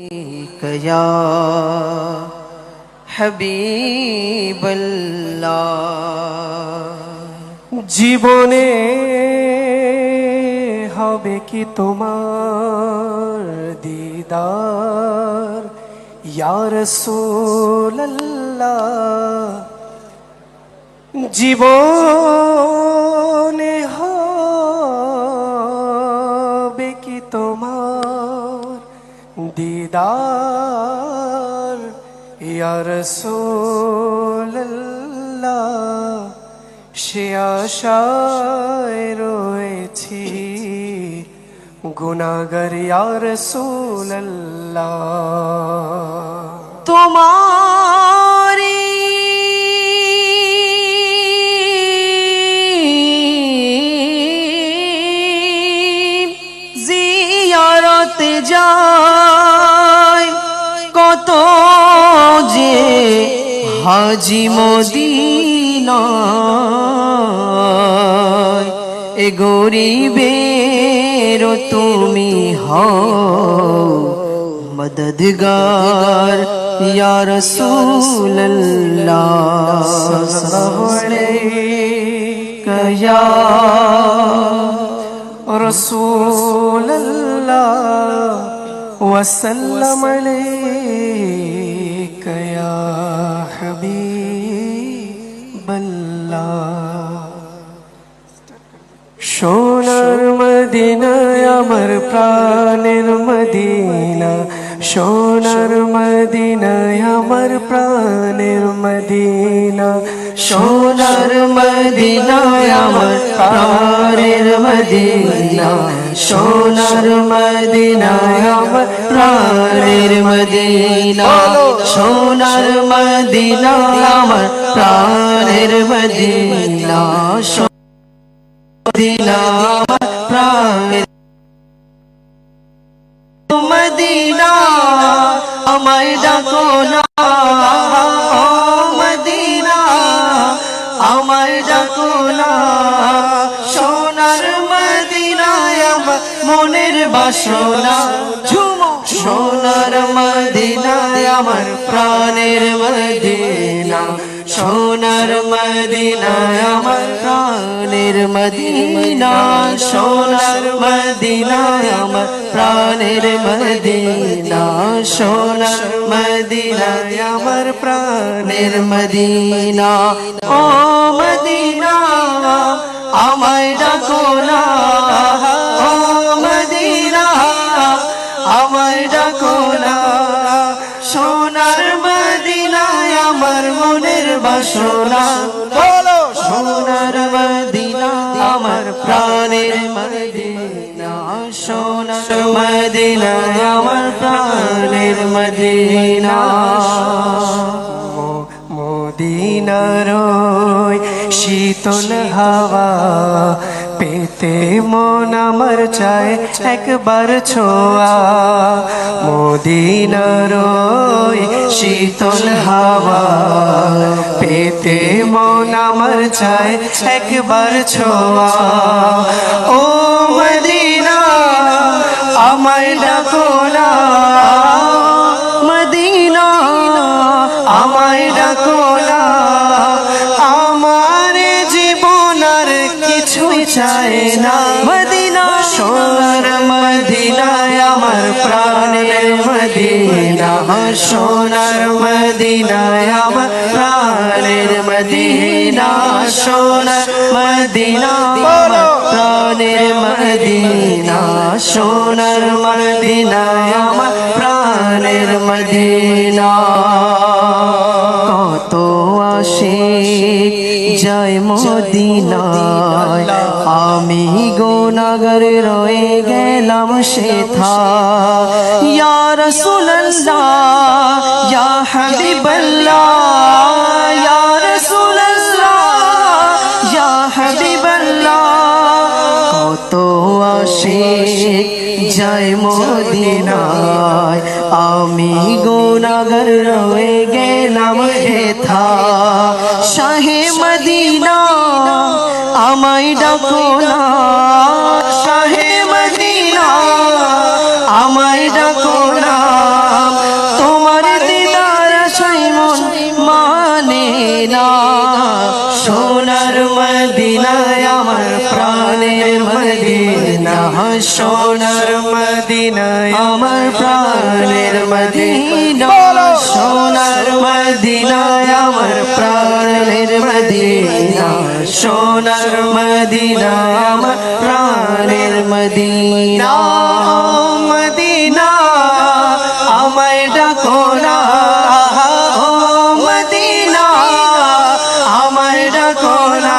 या हबीबल्लाह। জীবনে হবে কি তোমার দিদার ইয়া রাসূলুল্লাহ। জীবনে হবে কি তোমার দিদার ইয়া রাসূলুল্লাহ। সে আশায় রয়েছি গুনাহগার ইয়া রাসূলুল্লাহ। তোমারি জিয়ারতে যায় কত যে হাজি মদিনায়। এ গরিবের তুমি হও মদদগার ইয়া রাসূলুল্লাহ। সাল্লাল্লাহু আলাইকা ইয়া রাসূলুল্লাহ ওয়া সাল্লাম আলাইকা ইয়া হাবিবাল্লাহ। সোনার মদিনায় আমার প্রাণের মদিনা, সোনার মদিনায় আমার প্রাণের মদিনা, সোনার মদিনায় আমার প্রাণের মদিনা, সোনার মদিনায় আমার প্রাণের মদিনা, সোনার মদিনায় আমার প্রাণের মদিনা, মদিনা আমার প্রাণের মদিনা। আমায় ডাকো না মদিনা, আমায় ডাকো না। সোনার মদিনায় আমার মনের বাসনা ঝুমো, সোনার মদিনায় আমার প্রাণের মদিনা, সোনার মদিনায় আমার প্রাণের মদিনা, সোনার মদিনায় আমার প্রাণের মদিনা, সোনার মদিনায় আমার প্রাণের মদিনা। ও মদিনা আমায় ডাকো না, ও মদিনা আমায় ডাকো না। সোনার মদিনায় আমার মনের বাসনা, বলো সোনার মদিনা আমার প্রাণের মদিনা, সোনার মদিনা আমার প্রাণের মদিনা। মদিনার ওই শীতল হাওয়া পেতে মন আমার চায় একবার ছোঁয়া। মদিনার ওই শীতল হাওয়া পেতে মন আমার চায় একবার ছোঁয়া। ও মদিনা আমায় ডাকো না, মদিনা আমায় ডাকো না। আমার জীবন আর কিছু চাই না, মদিনা সোনার মদিনায় আমার প্রাণের মদিনা, সোনার মদিনায় আমার প্রাণের মদিনা, সোনার মদিনা আমার প্রাণের মদিনা, সোনার মদিনায় আমার প্রাণের মদিনা। কত আশিক যায় মদিনায়, আমি গুনাহগার রয়ে গেলাম সেথা। ইয়া রাসূলুল্লাহ ইয়া হাবিবাল্লাহ, ইয়া রাসূলুল্লাহ ইয়া হাবিবাল্লাহ। কত আশিক যায় মদিনায়, আমি গুনাহগার রয়ে গেলাম হেথা। শাহে মদিনা আমায় ডাকো না, শাহে মদিনা আমায় ডাকো না। প্রাণের মদিনা সোনার মদিনা আমার প্রাণের মদিনা সোনার মদিনা আমার প্রাণের মদিনা মদিনা আমায় ডাকো না ও মদিনা আমায় ডাকো না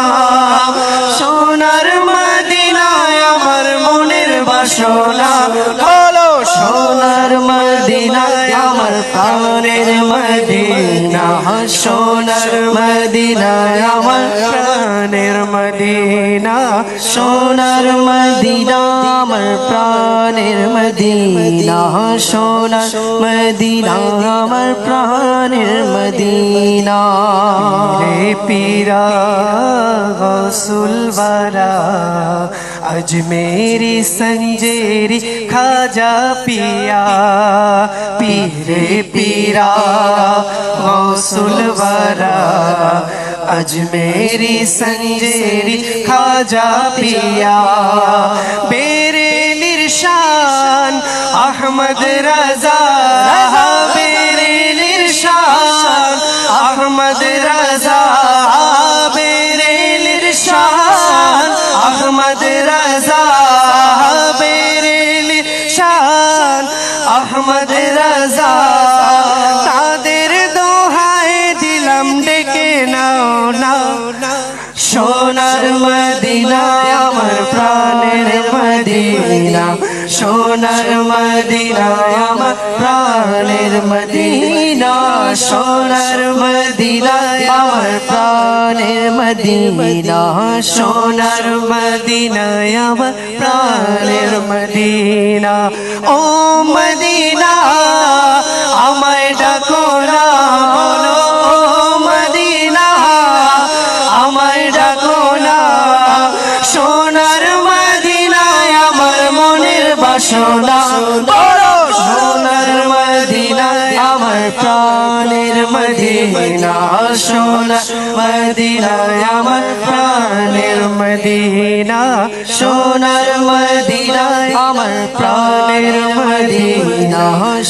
সোনার মদিনায় আমার মনের বাসনা বলো সোনার মদিনায় আমার প্রাণের মদিনা সোনার মদিনায় আমার প্রাণের মদিনা সোনার মদিনা আমার প্রাণের মদিনা সোনার মদিনা আমার প্রাণের মদিনা রে পীরা গৌসুল বারা अजमेरी संजेरी खाजा पिया पीरे पीरा गौसुल वरा अजमेरी संजेरी खाजा पिया बेरे निरशान अहमद रजा बेरे निरशान अहमद रजा बेरे निरशान अहमद रजा बेरे निशान अहमद रजा तादेर दोहाय दिलम डेके नाओ नाओ সোনার মদিনা আমার প্রাণের মদিনা সোনার মদিনা আমার প্রাণের মদিনা সোনার মদিনা আমার প্রাণের মদিনা সোনার মদিনা আমার প্রাণের মদিনা ও মদিনা আমায় ডাকো না বলো ও মদিনা আমায় ডাকো না সোনার মদিনায় আমার মনের বাসনা বলো সোনার মদিনায় আমার প্রাণের মদিনা সোনার মদিনায় আমার প্রাণের মদিনা সোনার মদিনায় আমার প্রাণের মদিনা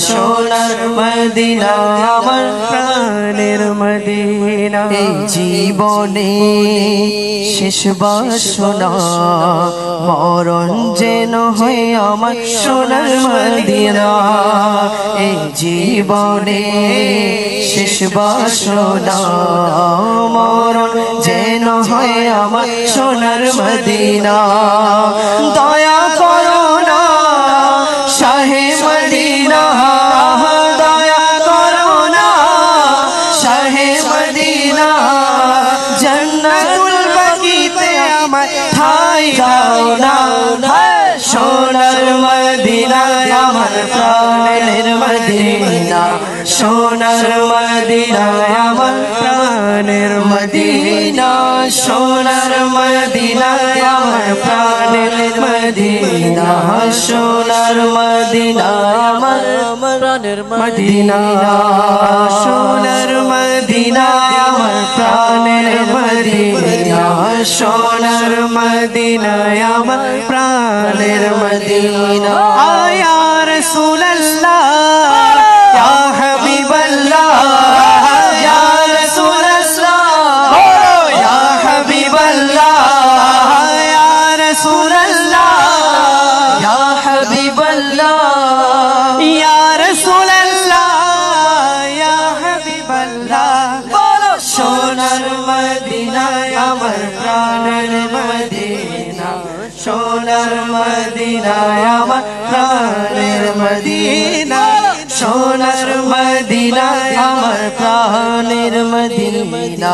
সোনার মদিনা আমার প্রাণের মদিনা এই জীবনে শেষ বাসনা মরণ যেন হয় আমার সোনার মদিনা এই জীবনে শেষ বাসনা মরণ যেন হয় আমার সোনার মদিনা দয়া করো না শাহে মদিনা দয়া করো না শাহে মদিনা জান্নাতুল বাকিতে আমায় ঠাই দাও না সোনার মদিনা আমার প্রাণের মদিনা সোনার মদিনা আমার প্রাণের মদিনা সোনার মদিনা আমার প্রাণের মদিনা সোনার মদিনা আমার প্রাণের মদিনা সোনার মদিনা আমার প্রাণের মদিনা সোনার মদিনা আমার প্রাণের মদিনা আয়া রাসূলুল্লাহ ইয়া হাবিবাল্লাহ ইয়া রাসূলুল্লাহ ইয়া হাবিবাল্লাহ ইয়া রাসূলুল্লাহ ইয়া হাবিবাল্লাহ ইয়া রাসূলুল্লাহ ইয়া হাবিবাল্লাহ সোনার মদিনা আমার প্রাণের মদিনা সোনার মদিনা আমার প্রাণের মদিনা সোনার মদিনা আমার প্রাণের মদিনা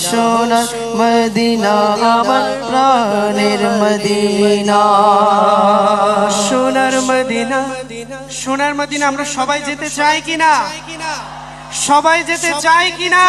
সোনার মদিনা আমার প্রাণের মদিনা সোনার মদিনা সোনার মদিনা আমরা সবাই যেতে চাই কিনা সবাই যেতে চাই কিনা